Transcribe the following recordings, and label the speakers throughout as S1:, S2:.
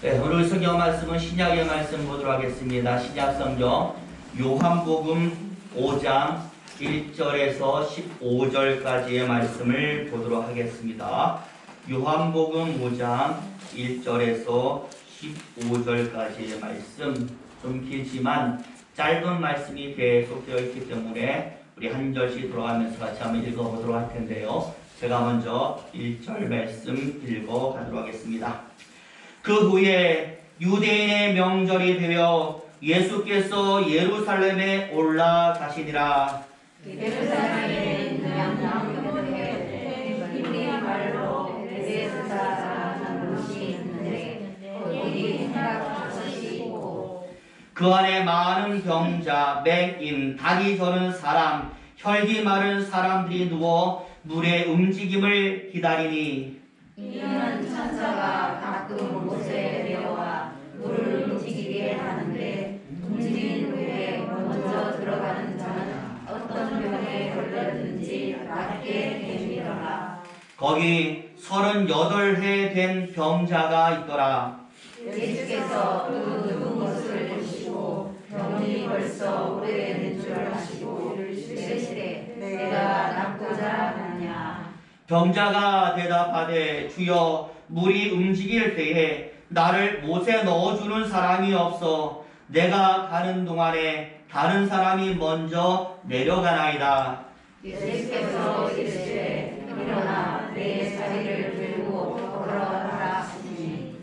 S1: 네, 오늘 성경 말씀은 신약의 말씀 보도록 하겠습니다. 신약 성경 요한복음 5장 1절에서 15절까지의 말씀을 보도록 하겠습니다. 요한복음 5장 1절에서 15절까지의 말씀, 좀 길지만 짧은 말씀이 계속 되어 있기 때문에 우리 한 절씩 돌아가면서 같이 한번 읽어보도록 할 텐데요. 제가 먼저 1절 말씀 읽어가도록 하겠습니다. 그 후에 유대인의 명절이 되어 예수께서 예루살렘에 올라가시니라.
S2: 예루살렘에 있는 양문에 히브리 말로 베데스다라는 곳이 있는데 거기 생각하듯이 있고
S1: 그 안에 많은 병자, 맹인, 다리 저는 사람, 혈기 마른 사람들이 누워 물의 움직임을 기다리니
S2: 이는 천사가 가끔 못에 내려와 물을 움직이게 하는데 움직인 후에 먼저 들어가는 자는 어떤 병에 걸렸든지 낫게 되리라.
S1: 거기 38해 된 병자가 있더라.
S2: 예수께서 그 누운 것을 보시고 병이 벌써 오래된 줄 아시고 이르시되 내가 낫고자 하느냐.
S1: 병자가 대답하되 주여 물이 움직일 때에 나를 못에 넣어주는 사람이 없어 내가 가는 동안에 다른 사람이 먼저 내려가나이다.
S2: 예수께서 이르시되 일어나 내 자리를 들고 걸어가라 하시니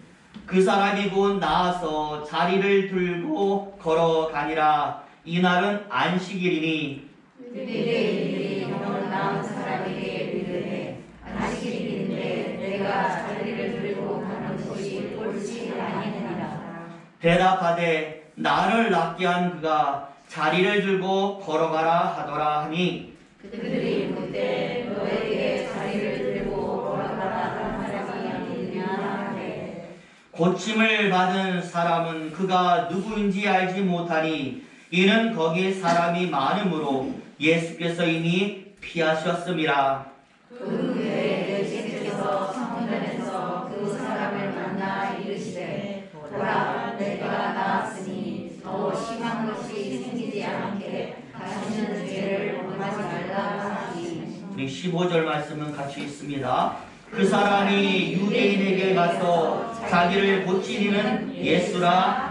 S1: 그 사람이 곧 나아서 자리를 들고 걸어가니라. 이날은 안식일이니
S2: 유대인들이 병을 나은 사람에게 이르되 안식일인데 내가 자리를 들고 가는 것이 옳지 아니니라.
S1: 대답하되 나를 낫게 한 그가 자리를 들고 걸어가라 하더라 하니
S2: 그들이 묻되 너에게 자리를 들고 걸어가라 한 사람이 있느냐 하되
S1: 고침을 받은 사람은 그가 누구인지 알지 못하니 이는 거기 사람이 많으므로 예수께서 이미 피하셨음이라.
S2: 그 후에 예수께서 성전에서 그 사람을 만나 이르시되 보라 내가 나았으니 더 심한 것이 생기지 않게 다시는 죄를 범하지 말라 하시니
S1: 우리 15절 말씀은 같이 있습니다. 그 사람이 유대인에게 가서 자기를 고치리는 예수라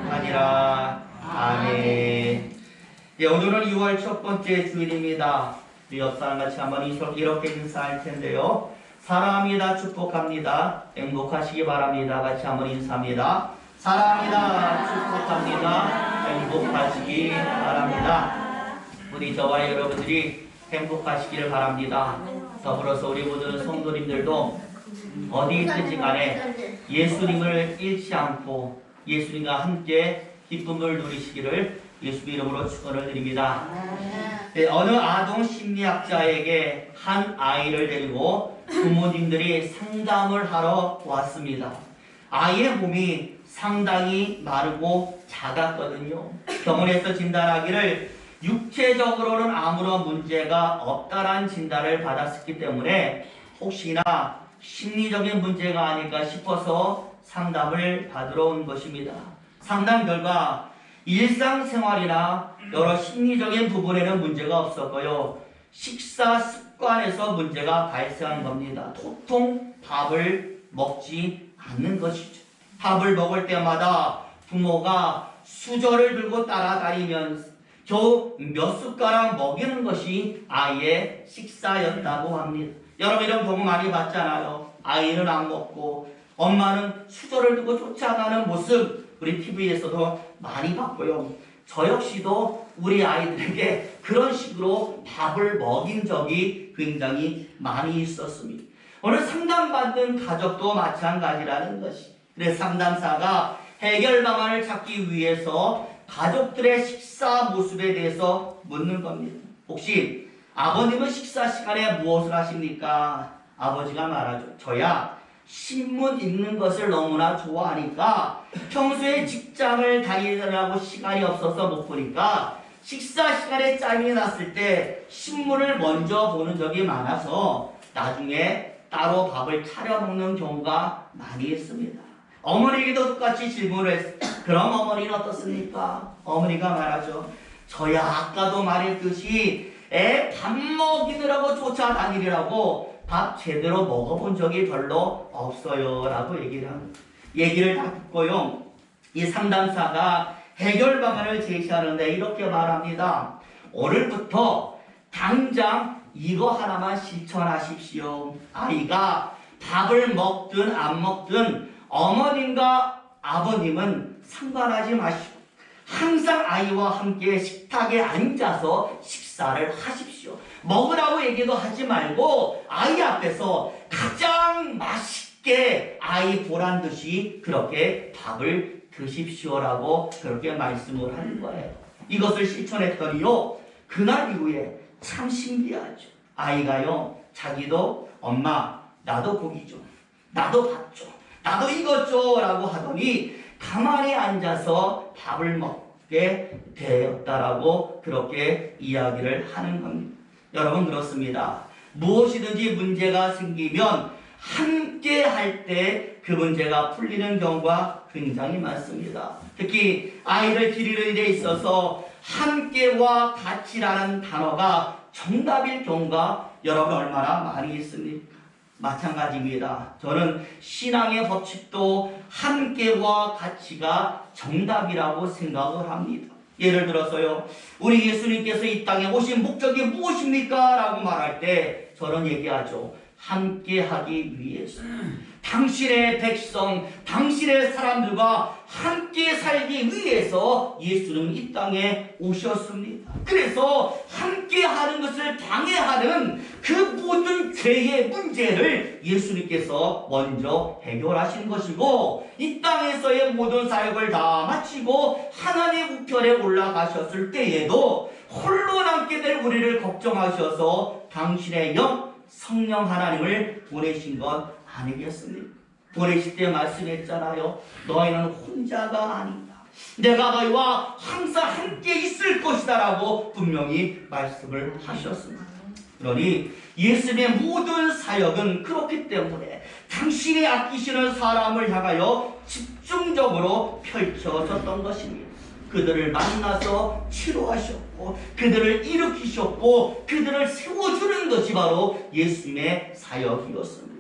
S1: 하니라. 아멘. 네, 오늘은 6월 첫 번째 주일입니다. 우리 옆사람 같이 한번 이렇게 인사할 텐데요. 사랑합니다. 축복합니다. 행복하시기 바랍니다. 같이 한번 인사합니다. 사랑합니다. 축복합니다. 행복하시기 바랍니다. 우리 저와 여러분들이 행복하시기를 바랍니다. 더불어서 우리 모든 성도님들도 어디 있든지 간에 예수님을 잃지 않고 예수님과 함께 기쁨을 누리시기를 예수 이름으로 축원을 드립니다. 네, 어느 아동 심리학자에게 한 아이를 데리고 부모님들이 상담을 하러 왔습니다. 아이의 몸이 상당히 마르고 작았거든요. 병원에서 진단하기를 육체적으로는 아무런 문제가 없다라는 진단을 받았기 때문에 혹시나 심리적인 문제가 아닐까 싶어서 상담을 받으러 온 것입니다. 상담 결과 일상생활이나 여러 심리적인 부분에는 문제가 없었고요. 식사 습관에서 문제가 발생한 겁니다. 도통 밥을 먹지 않는 것이죠. 밥을 먹을 때마다 부모가 수저를 들고 따라다니면서 겨우 몇 숟가락 먹이는 것이 아이의 식사였다고 합니다. 여러분 이런 경우 많이 봤잖아요. 아이는 안 먹고 엄마는 수저를 들고 쫓아가는 모습 우리 TV에서도 많이 봤고요. 저 역시도 우리 아이들에게 그런 식으로 밥을 먹인 적이 굉장히 많이 있었습니다. 오늘 상담받는 가족도 마찬가지라는 것이. 그래서 상담사가 해결 방안을 찾기 위해서 가족들의 식사 모습에 대해서 묻는 겁니다. 혹시 아버님은 식사 시간에 무엇을 하십니까? 아버지가 말하죠. 저야 신문 읽는 것을 너무나 좋아하니까 평소에 직장을 다니느라고 시간이 없어서 못 보니까 식사 시간에 짬이 났을 때 신문을 먼저 보는 적이 많아서 나중에 따로 밥을 차려 먹는 경우가 많이 있습니다. 어머니에게도 똑같이 질문을 했어요. 그럼 어머니는 어떻습니까? 어머니가 말하죠. 저야 아까도 말했듯이 애 밥 먹이느라고 쫓아다니느라고 밥 제대로 먹어본 적이 별로 없어요 라고 얘기를 다 듣고요. 이 상담사가 해결 방안을 제시하는데 이렇게 말합니다. 오늘부터 당장 이거 하나만 실천하십시오. 아이가 밥을 먹든 안 먹든 어머님과 아버님은 상관하지 마시고 항상 아이와 함께 식탁에 앉아서 식사를 하십시오. 먹으라고 얘기도 하지 말고 아이 앞에서 가장 맛있게 아이 보란 듯이 그렇게 밥을 드십시오라고 그렇게 말씀을 하는 거예요. 이것을 실천했더니요, 그날 이후에 참 신기하죠. 아이가요, 자기도 엄마 나도 고기 줘, 나도 밥 줘, 나도 이것 줘 라고 하더니 가만히 앉아서 밥을 먹게 되었다라고 그렇게 이야기를 하는 겁니다. 여러분 그렇습니다. 무엇이든지 문제가 생기면 함께 할 때 그 문제가 풀리는 경우가 굉장히 많습니다. 특히 아이를 기르는 데 있어서 함께와 같이라는 단어가 정답일 경우가 여러분 얼마나 많이 있습니까? 마찬가지입니다. 저는 신앙의 법칙도 함께와 같이가 정답이라고 생각을 합니다. 예를 들어서요, 우리 예수님께서 이 땅에 오신 목적이 무엇입니까? 라고 말할 때 저는 얘기하죠. 함께하기 위해서. 당신의 백성, 당신의 사람들과 함께 살기 위해서 예수는 이 땅에 오셨습니다. 그래서 함께하는 것을 방해하는 그 모든 죄의 문제를 예수님께서 먼저 해결하신 것이고, 이 땅에서의 모든 사역을 다 마치고 하나님 우편에 올라가셨을 때에도 홀로 남게 될 우리를 걱정하셔서 당신의 영 성령 하나님을 보내신 것 아니겠습니까? 보내실 때 말씀했잖아요. 너희는 혼자가 아니다. 내가 너희와 항상 함께 있을 것이다 라고 분명히 말씀을 하셨습니다. 그러니 예수님의 모든 사역은 그렇기 때문에 당신이 아끼시는 사람을 향하여 집중적으로 펼쳐졌던 것입니다. 그들을 만나서 치료하셨고 그들을 일으키셨고 그들을 세워주는 것이 바로 예수님의 사역이었습니다.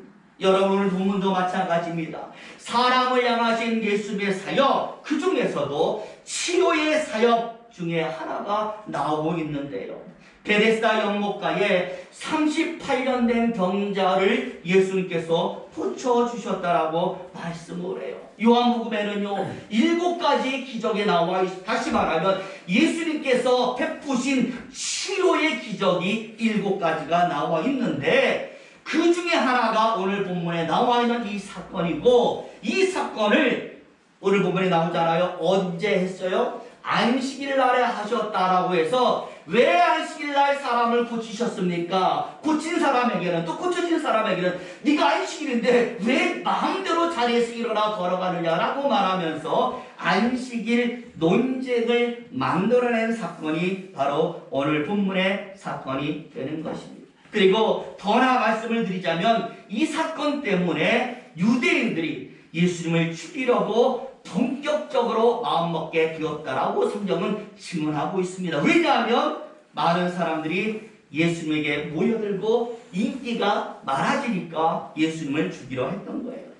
S1: 여러분 오늘 본문도 마찬가지입니다. 사람을 향하신 예수님의 사역, 그 중에서도 치료의 사역 중에 하나가 나오고 있는데요. 베데스다 연못가에 38년 된 병자를 예수님께서 고쳐주셨다라고 말씀을 해요. 요한복음에는요 7가지 기적이 나와 있습니다. 다시 말하면 예수님께서 베푸신 치료의 기적이 7가지가 나와 있는데 그 중에 하나가 오늘 본문에 나와 있는 이 사건이고, 이 사건을 오늘 본문에 나오잖아요. 언제 했어요? 안식일 날에 하셨다라고 해서 왜 안식일 날 사람을 고치셨습니까? 고친 사람에게는, 또 고쳐진 사람에게는 네가 안식일인데 왜 마음대로 자리에서 일어나 걸어가느냐라고 말하면서 안식일 논쟁을 만들어낸 사건이 바로 오늘 본문의 사건이 되는 것입니다. 그리고 더 나아 말씀을 드리자면 이 사건 때문에 유대인들이 예수님을 죽이려고 본격적으로 마음먹게 되었다라고 성경은 증언하고 있습니다. 왜냐하면 많은 사람들이 예수님에게 모여들고 인기가 많아지니까 예수님을 죽이려 했던 거예요.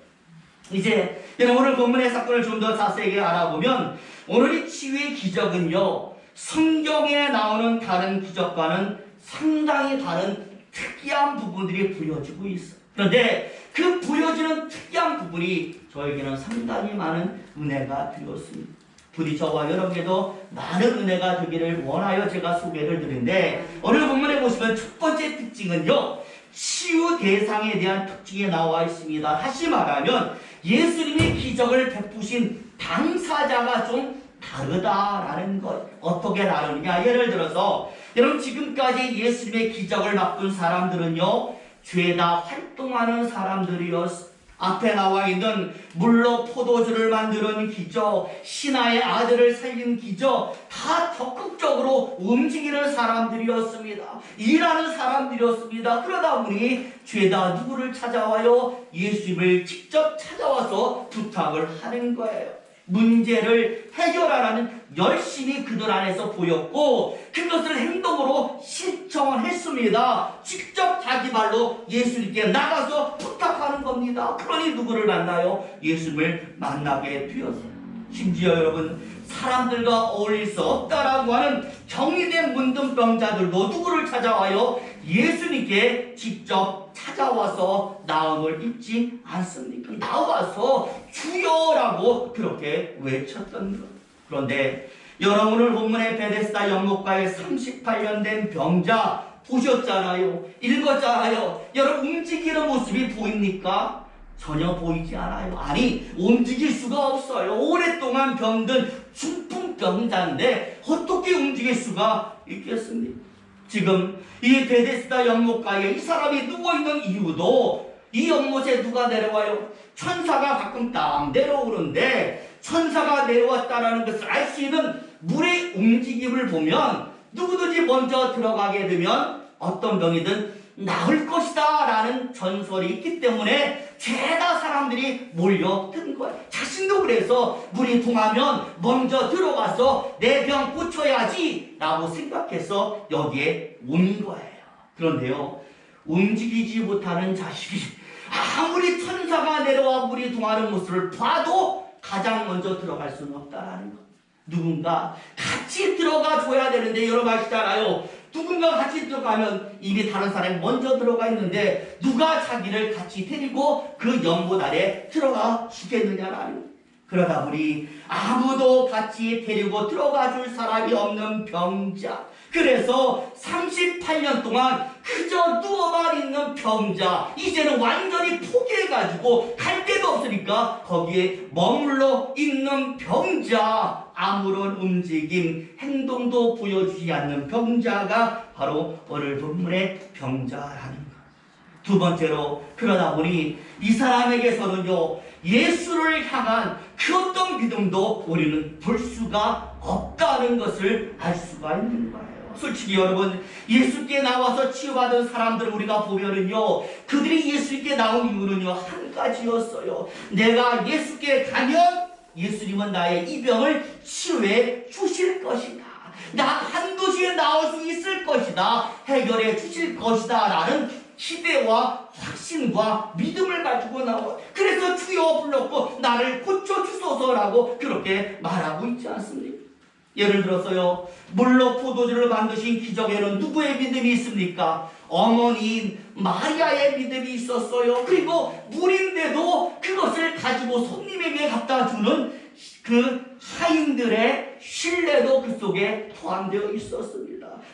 S1: 이제 여러분 오늘 본문의 사건을 좀 더 자세히 알아보면 오늘 이 치유의 기적은요 성경에 나오는 다른 기적과는 상당히 다른 특이한 부분들이 보여지고 있어요. 그런데 그 보여지는 특이한 부분이 저에게는 상당히 많은 은혜가 되었습니다. 부디 저와 여러분에게도 많은 은혜가 되기를 원하여 제가 소개를 드리는데 오늘 본문에 보시면 첫 번째 특징은요 치유 대상에 대한 특징이 나와 있습니다. 다시 말하면 예수님이 기적을 베푸신 당사자가 좀 다르다라는 것. 어떻게 다르냐? 예를 들어서 여러분 지금까지 예수님의 기적을 맛본 사람들은요 죄다 활동하는 사람들이었어요. 앞에 나와 있는 물로 포도주를 만드는 기적, 신하의 아들을 살린 기적, 다 적극적으로 움직이는 사람들이었습니다. 일하는 사람들이었습니다. 그러다 보니 죄다 누구를 찾아와요? 예수님을 직접 찾아와서 부탁을 하는 거예요. 문제를 해결하라는 열심히 그들 안에서 보였고 그것을 행동으로 실천을 했습니다. 직접 자기 발로 예수님께 나가서 부탁하는 겁니다. 그러니 누구를 만나요? 예수님을 만나게 되었어요. 심지어 여러분, 사람들과 어울릴 수 없다라고 하는 정리된 문둥병자들도 누구를 찾아와요? 예수님께 직접 찾아와서 나음을 입지 않습니까? 나와서 주여라고 그렇게 외쳤던 것. 그런데 여러분을 본문의 베데스다 연못가에 38년 된 병자 보셨잖아요. 읽었잖아요. 여러분, 움직이는 모습이 보입니까? 전혀 보이지 않아요. 아니, 움직일 수가 없어요. 오랫동안 병든 중풍병자인데 어떻게 움직일 수가 있겠습니까? 지금 이 베데스다 연못가에 이 사람이 누워있는 이유도 이 연못에 누가 내려와요? 천사가 가끔 딱 내려오는데 천사가 내려왔다는 것을 알 수 있는 물의 움직임을 보면 누구든지 먼저 들어가게 되면 어떤 병이든 나을 것이다 라는 전설이 있기 때문에 죄다 사람들이 몰려든 거예요. 자신도 그래서 물이 동하면 먼저 들어가서 내 병 고쳐야지 라고 생각해서 여기에 온 거예요. 그런데요, 움직이지 못하는 자식이 아무리 천사가 내려와 물이 동하는 모습을 봐도 가장 먼저 들어갈 수는 없다라는 거. 누군가 같이 들어가 줘야 되는데 여러분 아시잖아요. 누군가 같이 들어가면 이미 다른 사람이 먼저 들어가 있는데 누가 자기를 같이 데리고 그 연못 아래 들어가 주겠느냐라는 거. 그러다 보니 아무도 같이 데리고 들어가 줄 사람이 없는 병자. 그래서 38년 동안 그저 누워만 있는 병자, 이제는 완전히 포기해가지고 갈 데도 없으니까 거기에 머물러 있는 병자, 아무런 움직임, 행동도 보여주지 않는 병자가 바로 오늘 본문의 병자라는 것. 두 번째로, 그러다 보니 이 사람에게서는요, 예수를 향한 그 어떤 믿음도 우리는 볼 수가 없다는 것을 알 수가 있는 거예요. 솔직히 여러분, 예수께 나와서 치유받은 사람들을 우리가 보면은요, 그들이 예수께 나온 이유는요, 한 가지였어요. 내가 예수께 가면 예수님은 나의 이 병을 치유해 주실 것이다. 나 반드시 나올 수 있을 것이다. 해결해 주실 것이다. 라는 기대와 확신과 믿음을 가지고 나와. 그래서 주여 불렀고 나를 고쳐주소서라고 그렇게 말하고 있지 않습니까? 예를 들어서요, 물로 포도주를 만드신 기적에는 누구의 믿음이 있습니까? 어머니인 마리아의 믿음이 있었어요. 그리고 물인데도 그것을 가지고 손님에게 갖다 주는 그 하인들의 신뢰도 그 속에 포함되어 있었습니다.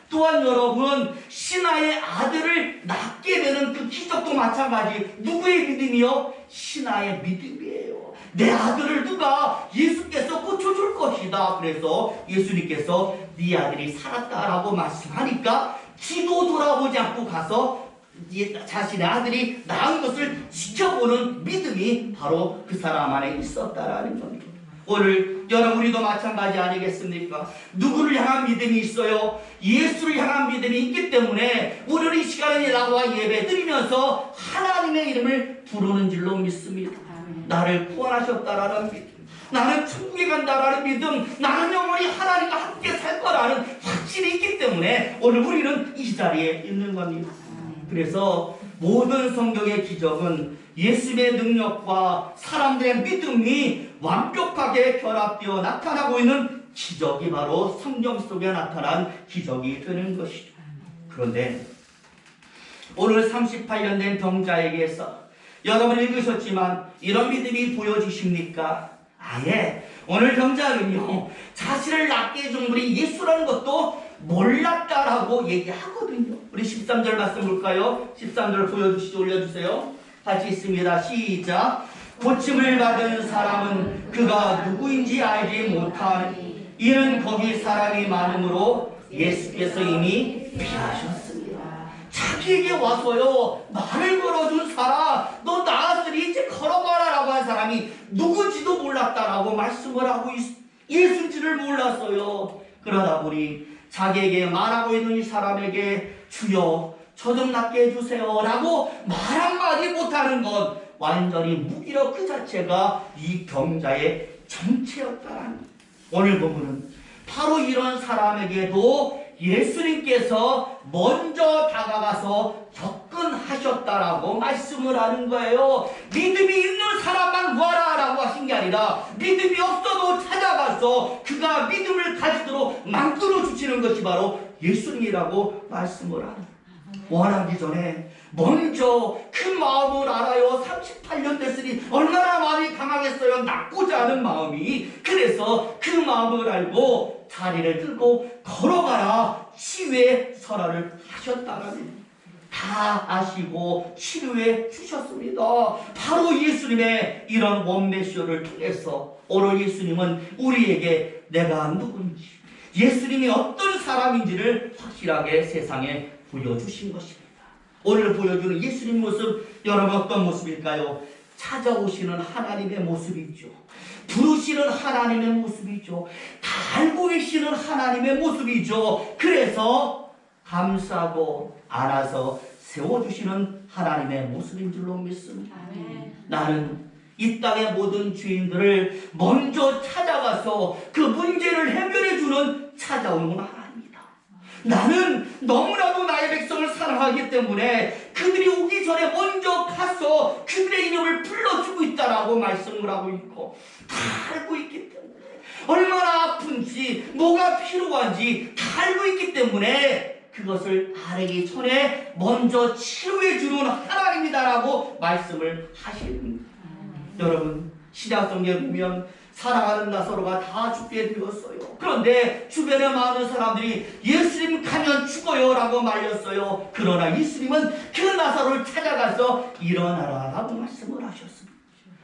S1: 또한 여러분, 신하의 아들을 낳게 되는 그 기적도 마찬가지. 누구의 믿음이요? 신하의 믿음이에요. 내 아들을 누가 예수께서 고쳐줄 것이다. 그래서 예수님께서 네 아들이 살았다라고 말씀하니까 뒤도 돌아보지 않고 가서 자신의 아들이 낳은 것을 지켜보는 믿음이 바로 그 사람 안에 있었다라는 겁니다. 오늘 여러분, 우리도 마찬가지 아니겠습니까? 누구를 향한 믿음이 있어요? 예수를 향한 믿음이 있기 때문에 우리는 이 시간에 나와 예배 드리면서 하나님의 이름을 부르는 줄로 믿습니다. 나를 구원하셨다라는 믿음, 나는 천국에 간다라는 믿음, 나는 영원히 하나님과 함께 살 거라는 확신이 있기 때문에 오늘 우리는 이 자리에 있는 겁니다. 그래서 모든 성경의 기적은 예수의 능력과 사람들의 믿음이 완벽하게 결합되어 나타나고 있는 기적이 바로 성경 속에 나타난 기적이 되는 것이죠. 그런데 오늘 38년 된 병자에게서 여러분 읽으셨지만 이런 믿음이 보여지십니까? 아예 오늘 병자는요, 자신을 낫게 해준 분이 예수라는 것도 몰랐다라고 얘기하거든요. 우리 13절 말씀 볼까요? 13절 보여주시죠. 올려주세요. 같이 있습니다. 시작. 고침을 받은 사람은 그가 누구인지 알지 못하니 이는 거기 사람이 많으므로 예수께서 이미 피하셨습니다. 자기에게 와서요 말을 걸어준 사람, 너 나았으니 이제 걸어가라라고 한 사람이 누군지도 몰랐다라고 말씀을 하고 예수인지를 몰랐어요. 그러다 보니 자기에게 말하고 있는 이 사람에게 주여 저 좀 낫게 해주세요 라고 말 한마디 못하는 것, 완전히 무기력 그 자체가 이 병자의 정체였다는. 오늘 본문은 바로 이런 사람에게도 예수님께서 먼저 다가가서 접근하셨다라고 말씀을 하는 거예요. 믿음이 있는 사람만 구하라 라고 하신 게 아니라 믿음이 없어도 찾아가서 그가 믿음을 가지도록 만들어 주시는 것이 바로 예수님이라고 말씀을 하는 거예요. 원하기 전에 먼저 그 마음을 알아요. 38년 됐으니 얼마나 마음이 강하겠어요. 낫고자 하는 마음이. 그래서 그 마음을 알고 자리를 들고 걸어가라 치유의 선언을 하셨다는, 다 아시고 치료해 주셨습니다. 바로 예수님의 이런 원매쇼를 통해서 오늘 예수님은 우리에게 내가 누군지, 예수님이 어떤 사람인지를 확실하게 세상에 보여주신 것입니다. 오늘 보여주는 예수님 모습, 여러분 어떤 모습일까요? 찾아오시는 하나님의 모습이죠. 부르시는 하나님의 모습이죠. 다 알고 계시는 하나님의 모습이죠. 그래서 감싸고 안아서 세워주시는 하나님의 모습인 줄로 믿습니다. 나는 이 땅의 모든 죄인들을 먼저 찾아가서 그 문제를 해결해주는 찾아오는 하나님이다. 나는 너무나도 나의 백성을 사랑하기 때문에 그들이 오기 전에 먼저 가서 그들의 이름을 불러주고 있다라고 말씀을 하고 있고, 다 알고 있기 때문에 얼마나 아픈지 뭐가 필요한지 다 알고 있기 때문에 그것을 알기 전에 먼저 치료해주는 하나님이다라고 말씀을 하시는 거예요. 여러분 신약성경에 보면 사랑하는 나사로가 다 죽게 되었어요. 그런데 주변에 많은 사람들이 예수님 가면 죽어요 라고 말렸어요. 그러나 예수님은 그 나사로를 찾아가서 일어나라 라고 말씀을 하셨습니다.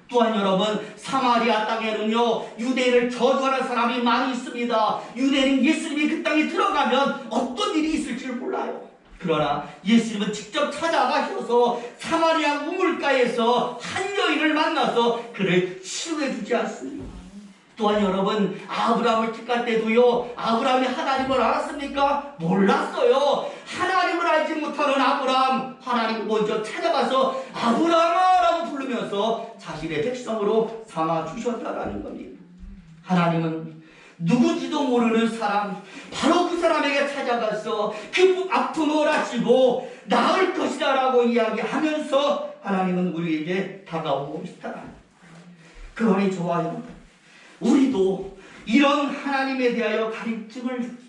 S1: 또한 여러분 사마리아 땅에는요 유대인을 저주하는 사람이 많이 있습니다. 유대인은 예수님이 그 땅에 들어가면 어떤 일이 있을지를 몰라요. 그러나 예수님은 직접 찾아가셔서 사마리아 우물가에서 한 여인을 만나서 그를 치유해 주지 않습니까? 또한 여러분 아브라함을 택할 때도요 아브라함이 하나님을 알았습니까? 몰랐어요. 하나님을 알지 못하는 아브라함, 하나님을 먼저 찾아가서 아브라함아 라고 부르면서 자신의 백성으로 삼아주셨다라는 겁니다. 하나님은 누군지도 모르는 사람, 바로 그 사람에게 찾아가서 그 아픔을 아시고 나을 것이다 라고 이야기하면서 하나님은 우리에게 다가오고 있다. 그러니 좋아요, 우리도 이런 하나님에 대하여 가르침을 주고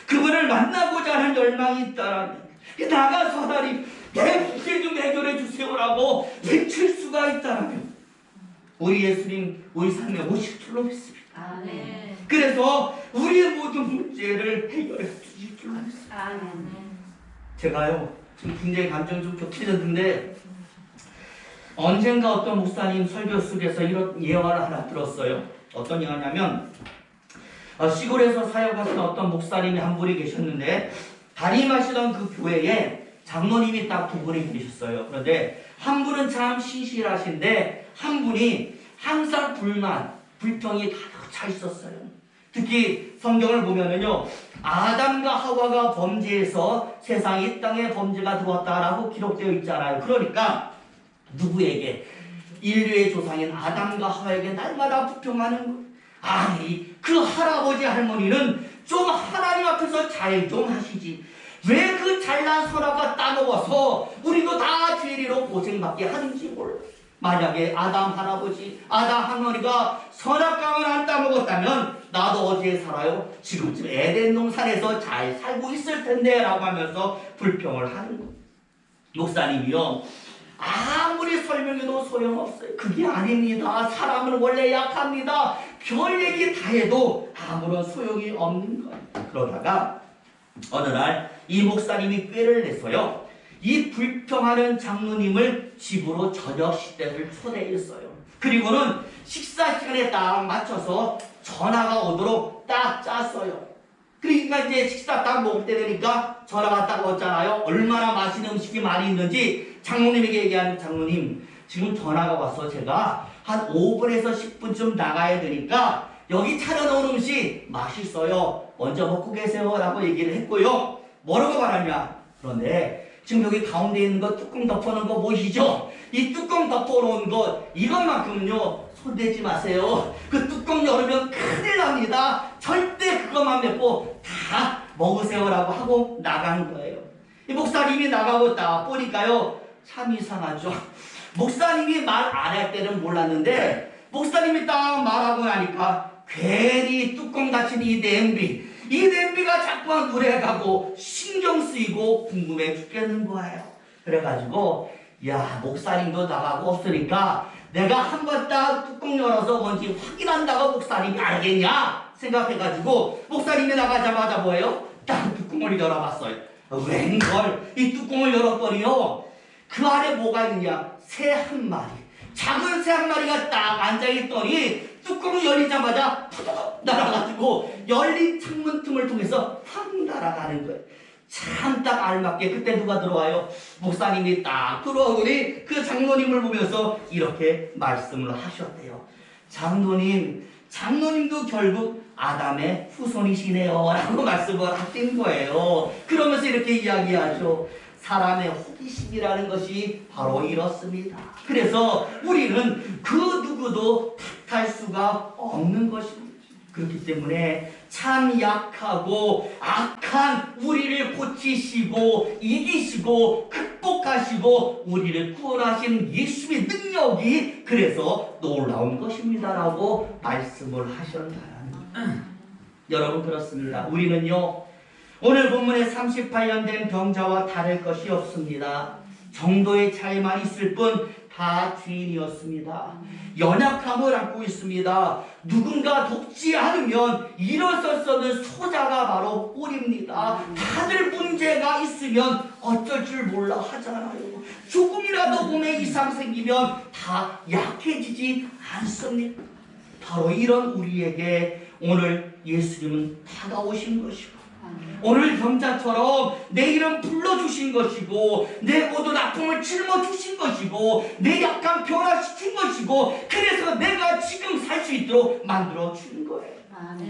S1: 그분을 만나고자 하는 열망이 있다라면 나가서 하나님 내 문제 좀 해결해 주세요라고 외칠 수가 있다라면 우리 예수님 우리 삶에 오실 줄로 믿습니다.
S2: 아멘.
S1: 그래서 우리의 모든 문제를 해결해 주실 줄로 믿습니다.
S2: 아멘.
S1: 제가요 지금 굉장히 감정이 좀 격해졌는데 언젠가 어떤 목사님 설교 속에서 이런 예화를 하나 들었어요. 어떤 예화냐면 시골에서 사역하시는 어떤 목사님이 한 분이 계셨는데 담임하시던 그 교회에 장로님이 딱 두 분이 계셨어요. 그런데 한 분은 참 신실하신데 한 분이 항상 불평이 가득 차 있었어요. 특히 성경을 보면은요 아담과 하와가 범죄해서 세상에 이 땅에 범죄가 들어왔다라고 기록되어 있잖아요. 그러니까 누구에게? 인류의 조상인 아담과 하와에게 날마다 불평하는 거예요. 아니 그 할아버지 할머니는 좀 하나님 앞에서 잘 좀 하시지 왜 그 잘난 선악과 따먹어서 우리도 다 죄리로 고생받게 하는지 몰라. 만약에 아담 할아버지, 아담 할머니가 선악과만 안 따먹었다면 나도 어디에 살아요? 지금쯤 에덴 동산에서 잘 살고 있을 텐데 라고 하면서 불평을 하는 거예요. 목사님이요 아무리 설명해도 소용없어요. 그게 아닙니다. 사람은 원래 약합니다. 별 얘기 다 해도 아무런 소용이 없는 거예요. 그러다가 어느 날 이 목사님이 꾀를 내서요 이 불평하는 장로님을 집으로 저녁 식대를 초대했어요. 그리고는 식사 시간에 딱 맞춰서 전화가 오도록 딱 짰어요. 그러니까 이제 식사 딱 먹을 때 되니까 전화가 딱 왔잖아요. 얼마나 맛있는 음식이 많이 있는지 장로님에게 얘기하는 장로님, 지금 전화가 와서 제가 한 5분에서 10분쯤 나가야 되니까 여기 차려놓은 음식 맛있어요. 먼저 먹고 계세요. 라고 얘기를 했고요. 뭐라고 말하냐? 그런데 지금 여기 가운데 있는 거 뚜껑 덮어놓은 거 보이시죠? 이 뚜껑 덮어놓은 거 이것만큼은요 손대지 마세요. 그 뚜껑 열으면 큰일 납니다. 절대 그것만 맺고 다 먹으세요 라고 하고 나간 거예요. 이 목사님이 나가고 딱 보니까요 참 이상하죠. 목사님이 말 안 할 때는 몰랐는데 목사님이 딱 말하고 나니까 괜히 뚜껑 닫힌 이 냄비가 자꾸만 눈에 가고 신경 쓰이고 궁금해 죽겠는 거예요. 그래가지고 야 목사님도 나가고 없으니까 내가 한번 딱 뚜껑 열어서 뭔지 확인한다고 목사님이 알겠냐 생각해가지고 목사님이 나가자마자 뭐예요? 딱 뚜껑을 열어봤어요. 웬걸 이 뚜껑을 열었더니요 그 안에 뭐가 있냐? 새 한 마리, 작은 새 한 마리가 딱 앉아있더니 뚜껑이 열리자마자 푸드덕 날아가지고 열린 창문 틈을 통해서 확 날아가는 거예요. 참 딱 알맞게 그때 누가 들어와요? 목사님이 딱 들어오니 그 장로님을 보면서 이렇게 말씀을 하셨대요. 장로님도 결국 아담의 후손이시네요 라고 말씀을 하신 거예요. 그러면서 이렇게 이야기하죠. 사람의 호기심이라는 것이 바로 이렇습니다. 그래서 우리는 그 누구도 탓할 수가 없는 것입니다. 그렇기 때문에 참 약하고 악한 우리를 고치시고 이기시고 극복하시고 우리를 구원하신 예수의 능력이 그래서 놀라운 것입니다라고 말씀을 하셨다는 여러분 그렇습니다. 우리는요 오늘 본문에 38년 된 병자와 다를 것이 없습니다. 정도의 차이만 있을 뿐 다 주인이었습니다. 연약함을 안고 있습니다. 누군가 돕지 않으면 일어섰어는 소자가 바로 꼴입니다. 다들 문제가 있으면 어쩔 줄 몰라 하잖아요. 조금이라도 몸에 이상 생기면 다 약해지지 않습니까? 바로 이런 우리에게 오늘 예수님은 다가오신 것이고 오늘 병자처럼 내 이름 불러주신 것이고 내 모든 아픔을 짊어주신 것이고 내 약함 변화시킨 것이고 그래서 내가 지금 살 수 있도록 만들어준 거예요.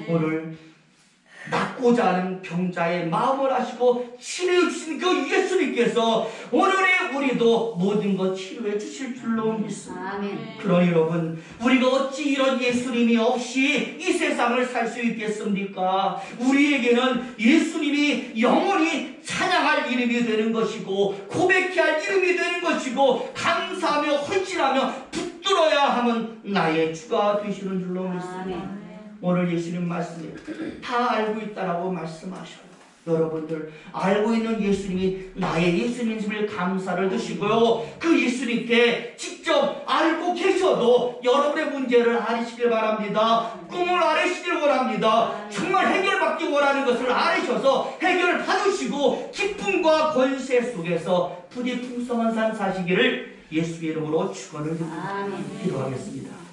S1: 오늘 낫고자 하는 병자의 마음을 아시고 치료해주신 그 예수님께서 오늘의 우리도 모든 것 치료해 주실 줄로 믿습니다. 그러니 여러분 우리가 어찌 이런 예수님이 없이 이 세상을 살 수 있겠습니까? 우리에게는 예수님이 영원히 찬양할 이름이 되는 것이고 고백해야 할 이름이 되는 것이고 감사하며 헌신하며 붙들어야 하는 나의 주가 되시는 줄로 믿습니다. 오늘 예수님 말씀에 다 알고 있다라고 말씀하셔요. 여러분들 알고 있는 예수님이 나의 예수님임을 감사를 드시고요. 그 예수님께 직접 알고 계셔도 여러분의 문제를 아시길 바랍니다. 꿈을 아시길 원합니다. 정말 해결받기 원하는 것을 아셔서 해결을 받으시고 기쁨과 권세 속에서 부디 풍성한 삶 사시기를 예수의 이름으로 축원을 드립니다. 기도하겠습니다.